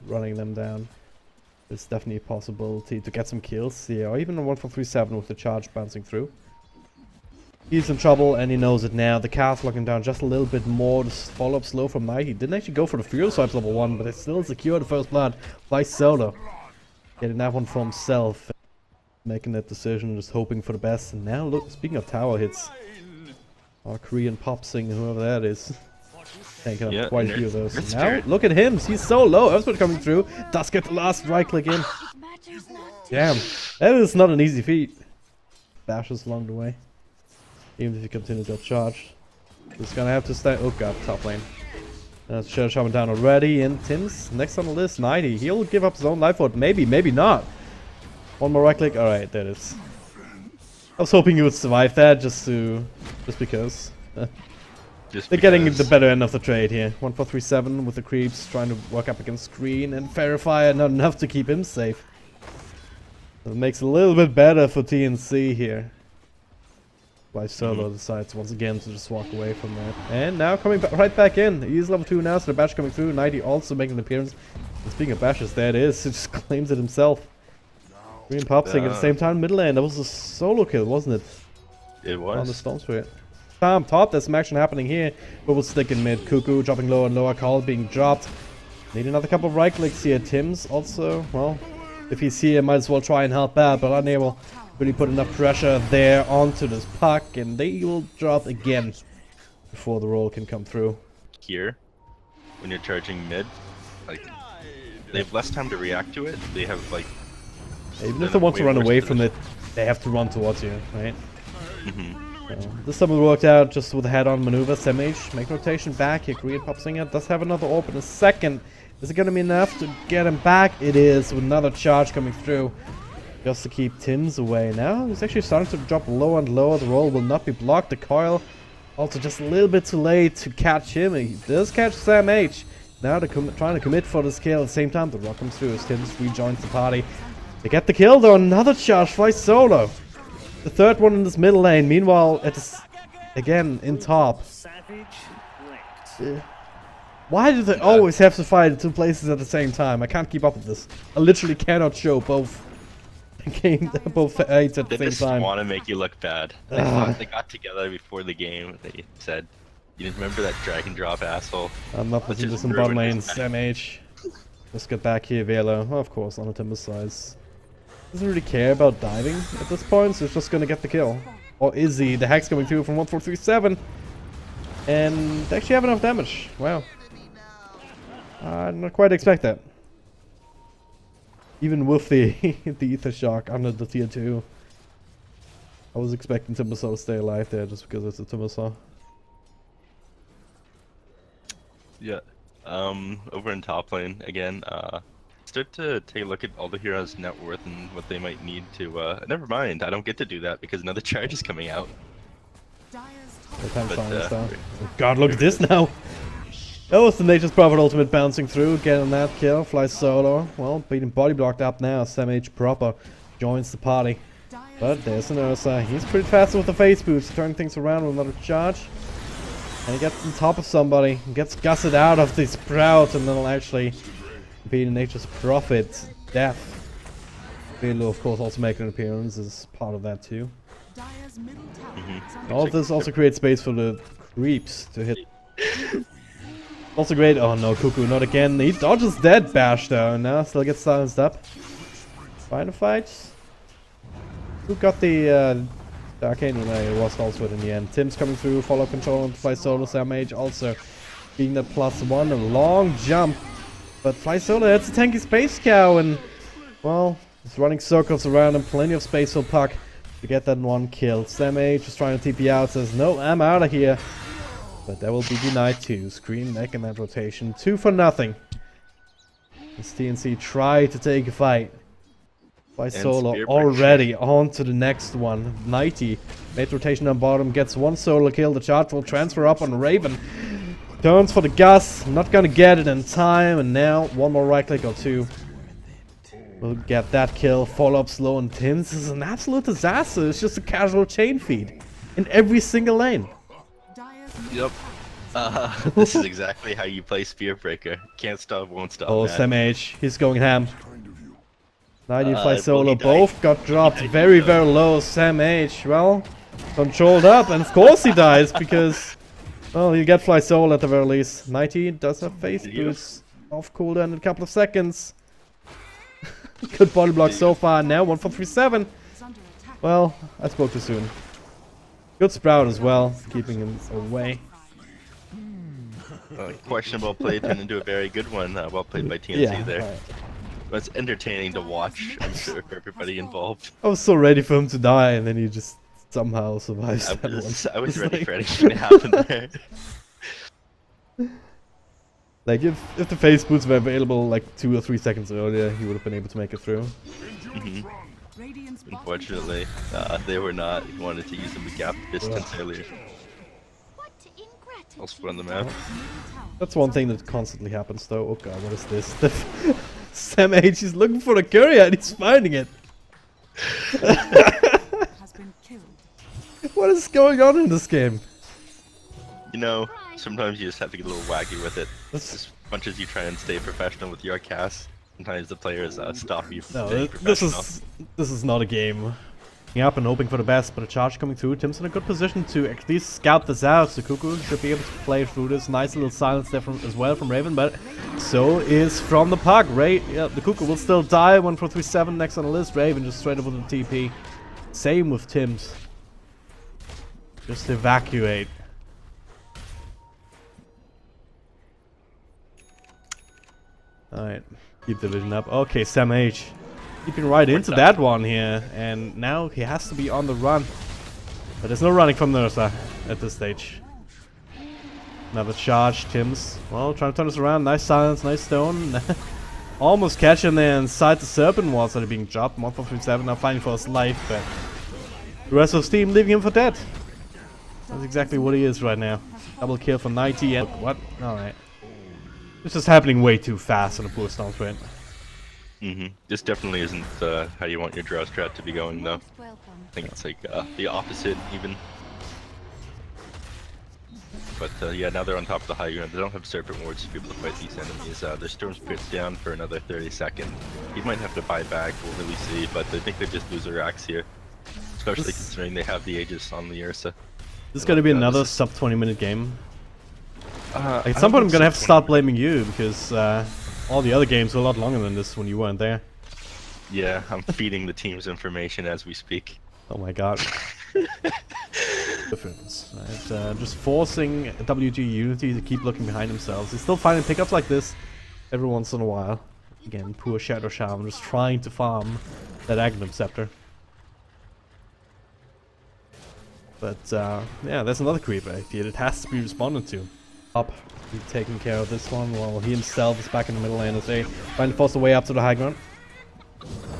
running them down. There's definitely a possibility to get some kills here, or even a 1-4-3-7 with the charge bouncing through. He's in trouble and he knows it now. The cast locking down just a little bit more. The follow-up slow from Knight. He didn't actually go for the Fuel Swipes level 1, but it's still secure the first blood. Flies solo. Getting that one for himself. Making that decision, just hoping for the best. And now look, speaking of tower hits, our Korean pop singer, whoever that is, taking up quite a few of those. Now look at him, he's so low. Earthsplit coming through. Does get the last right click in. Damn, that is not an easy feat. Bashes along the way. Even if you continue to get charged. He's gonna have to stay. Oh god, top lane. That's Shadow Shaman down already. And Tim's next on the list, 90. He'll give up his own life for it. Maybe, maybe not. One more right click. Alright, there it is. I was hoping you would survive that just because. They're getting the better end of the trade here. 1-4-3-7 with the creeps trying to work up against screen, and Verifier not enough to keep him safe. So it makes it a little bit better for TNC here. Why Solo decides once again to just walk away from that. And now coming right back in. He's level 2 now, so the bash coming through. 90 also making an appearance. And speaking of bashes, there it is. He just claims it himself. Green Popsing at the same time, middle lane. That was a solo kill, wasn't it? It was. On the Storm Spirit. Top, there's some action happening here. But we'll stick in mid. Cuckoo dropping lower and lower. Call being dropped. Need another couple of right clicks here. Tim's also, well, if he's here, might as well try and help out, but unable. Really put enough pressure there onto this puck, and they will drop again before the roll can come through. Here, when you're charging mid, like, they have less time to react to it. They have, like... Even if they want to run away from it, they have to run towards you, right? So, this time it worked out just with a head-on maneuver. SMH, make rotation back here. Korean Pop Singer does have another orb in a second. Is it going to be enough to get him back? It is, with another charge coming through. Just to keep Tim's away. Now he's actually starting to drop lower and lower. The roll will not be blocked. The coil also just a little bit too late to catch him. He does catch Sam H. Now they're trying to commit for this kill. At the same time, the rock comes through as Tim's rejoins the party. They get the kill though. Another charge flies solo. The third one in this middle lane. Meanwhile, again in top. Why do they always have to fight in two places at the same time? I can't keep up with this. I literally cannot show both. Both aids at the same time. They just want to make you look bad. They got together before the game. They said, "You didn't remember that drag and drop asshole." I'm not listening to some bottom lanes. MH. Let's get back here, Velo. Oh, of course, on the timber size. Doesn't really care about diving at this point, so it's just gonna get the kill. Or is he? The hack's coming through from 1-4-3-7, and they actually have enough damage. Wow. I did not quite expect that. Even with the the Ether Shock under the tier 2. I was expecting Timbersaw to stay alive there just because it's a Timbersaw. Yeah. Over in top lane again, start to take a look at all the heroes' net worth and what they might need to never mind, I don't get to do that because another charge is coming out. Oh god, look at this now! Oh, it's the Nature's Prophet ultimate bouncing through, getting that kill, flies solo. Well, beating body blocked up now. Sam H proper joins the party. But there's an Ursa. He's pretty fast with the face boost, turning things around with another charge. And he gets on top of somebody, gets gusset out of the sprout, and then will actually beat Nature's Prophet. Death. Velo, of course, also making an appearance as part of that too. All of this also creates space for the creeps to hit. Also great. Oh no, Cuckoo, not again. He dodges that bash though, and now still gets silenced up. Final fight. Who got the arcane? No, it was also in the end. Tim's coming through, follow control and fly solo. Sam H also being the +1, a long jump. But fly solo, that's a tanky space cow, and well, it's running circles around and plenty of space for Puck to get that one kill. Sam H is trying to TP out, says no, I'm out of here. But that will be denied too. Screen neck and that rotation. 2 for nothing. As TNC try to take a fight. By solo already on to the next one. 90. Made rotation on bottom. Gets one solo kill. The charge will transfer up on Raven. Turns for the Gus. Not gonna get it in time. And now one more right click or two. We'll get that kill. Follow up slow and Tim's is an absolute disaster. It's just a casual chain feed. In every single lane. Yep. This is exactly how you play Spear Breaker. Can't stop, won't stop. Oh, man. Sam H, he's going ham. 90 fly well, solo, he died. both got dropped died, very, so- very low. Sam H, well, controlled up, and of course he dies because, well, you get fly solo at the very least. 90 does have face Did you? boost off cooldown in a couple of seconds. Good body block so far. Now 1 for 3-7. Well, I spoke too soon. Good Sprout as well, keeping him away. Questionable play turned into a very good one. Well played by TNC there. Right. But it's entertaining to watch, I'm sure, for everybody involved. I was so ready for him to die, and then he just somehow survives. I that was, one. I was It's ready like- for anything to happen there. Like if the face boots were available like 2 or 3 seconds earlier, he would have been able to make it through. Mhm. Unfortunately, they were not. He wanted to use them to gap distance earlier. I'll split on the map. That's one thing that constantly happens though. Oh god, what is this? Sam H is looking for the courier and he's finding it. What is going on in this game? You know, sometimes you just have to get a little wacky with it. That's- As much as you try and stay professional with your cast, sometimes the players stop you from No, staying this professional. is not a game. Up and hoping for the best, but a charge coming through. Tim's in a good position to at least scout this out. So Cuckoo should be able to play through this. Nice little silence there as well from Raven, but so is from the Puck. Yeah, the Cuckoo will still die. 1 for 3-7 next on the list. Raven just straight up with the TP. Same with Tim's. Just evacuate. Alright, keep the vision up. Okay, Sam H. Keeping right into that one here, and now he has to be on the run. But there's no running from Nursa at this stage. Another charge, Tim's. Well, trying to turn this around. Nice silence, nice stone. Almost catching there inside the Serpent walls that are being dropped. 1 for 3-7 now fighting for his life, but the rest of his team leaving him for dead. That's exactly what he is right now. Double kill for 90 and what? Alright. This is happening way too fast on a poor Storm Sprint. This definitely isn't how you want your draw strat to be going, though. I think it's like the opposite, even. But yeah, now they're on top of the high ground. They don't have Serpent Wards to be able to fight these enemies. Their Storm Spirit's down for another 30 seconds. He might have to buy back, we'll really see, but I think they just lose their axe here. Especially considering they have the Aegis on the Ursa. This is gonna be another sub 20-minute game. At some point I'm gonna have to start blaming you, because all the other games were a lot longer than this when you weren't there. Yeah, I'm feeding the team's information as we speak. Oh my god. Difference. Right, just forcing WG.unity to keep looking behind themselves. They're still finding pickups like this every once in a while. Again, poor Shadow Shaman just trying to farm that Aghanim Scepter. But yeah, there's another creep right here. It has to be responded to. Up, he's taking care of this one while he himself is back in the middle lane as they trying to force the way up to the high ground.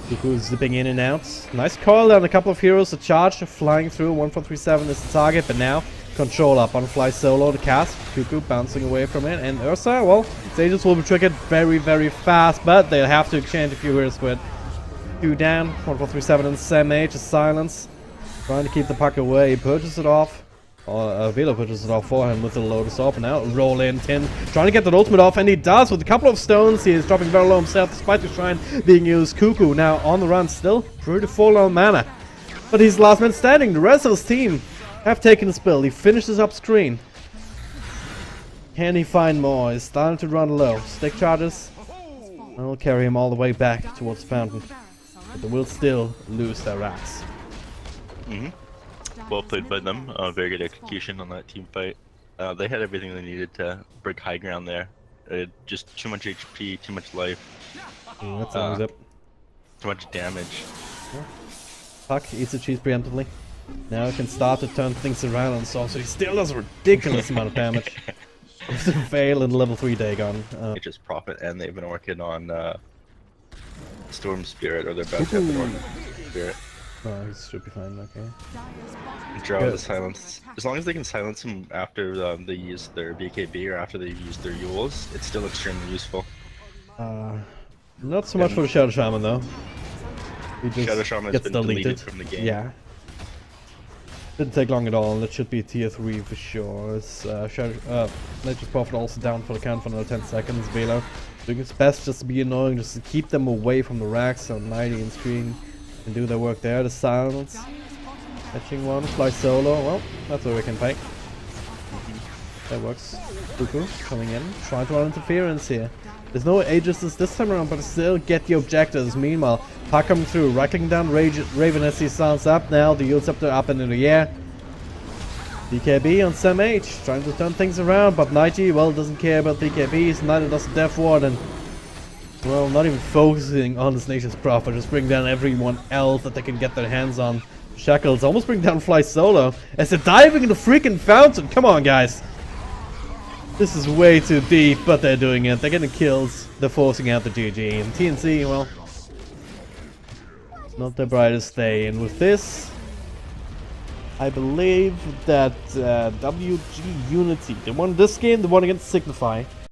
Cuckoo zipping in and out. Nice coil on a couple of heroes. A charge flying through. 1 for 3-7 is the target, but now control up on fly solo the cast. Cuckoo bouncing away from it, and Ursa, well, Aegis will be triggered very, very fast, but they'll have to exchange a few heroes with 2 down. 1 for 3-7 and Sam H is silence. Trying to keep the puck away. He purchases it off. Velo purchases it off for him with the Lotus Orb. Now roll in Tim. Trying to get that ultimate off, and he does with a couple of stones. He is dropping very low himself despite the shrine being used. Cuckoo now on the run, still pretty full on mana. But he's the last man standing. The rest of his team have taken his spill. He finishes up screen. Can he find more? He's starting to run low. Stick charges. I'll carry him all the way back towards the fountain. But they will still lose their racks. Well played by them. Very good execution on that team fight. They had everything they needed to break high ground there. Just too much HP, too much life, That's always up. too much damage. Puck eats the cheese preemptively. Now he can start to turn things around on Saucer. He still does a ridiculous amount of damage. With the fail in level 3 Dagon. It's just profit, and they've been working on Storm Spirit, or they're about to have been working on Storm Spirit. Oh, he should be fine, okay. Draw the silence. As long as they can silence him after they use their BKB or after they've used their Yules, it's still extremely useful. Not so much for the Shadow Shaman though. He just Shadow Shaman has gets been deleted from the game. Yeah. Didn't take long at all, and it should be tier 3 for sure. It's Nature's Prophet also down for the count for another 10 seconds. Velo doing its best just to be annoying, just to keep them away from the racks, so 90 and Screen can do their work there. The Silence, catching one, fly solo, well, that's where we can pay. That works. Cuckoo coming in, trying to run interference here. There's no Aegis this time around, but still get the objectives. Meanwhile, Puck coming through, racking down Raven as he sounds up now. The Yield Scepter up and in the air. DKB on Sam H, trying to turn things around, but 90, well, doesn't care about DKBs, neither does the Death Warden. Well, not even focusing on this Nature's Prophet, just bring down everyone else that they can get their hands on. Shackles almost bring down Fly Solo as they're diving in the freaking fountain. Come on, guys. This is way too deep, but they're doing it. They're getting kills. They're forcing out the GG. And TNC, well, not the brightest day. And with this, I believe that WG.unity, they won this game, they won against Signify.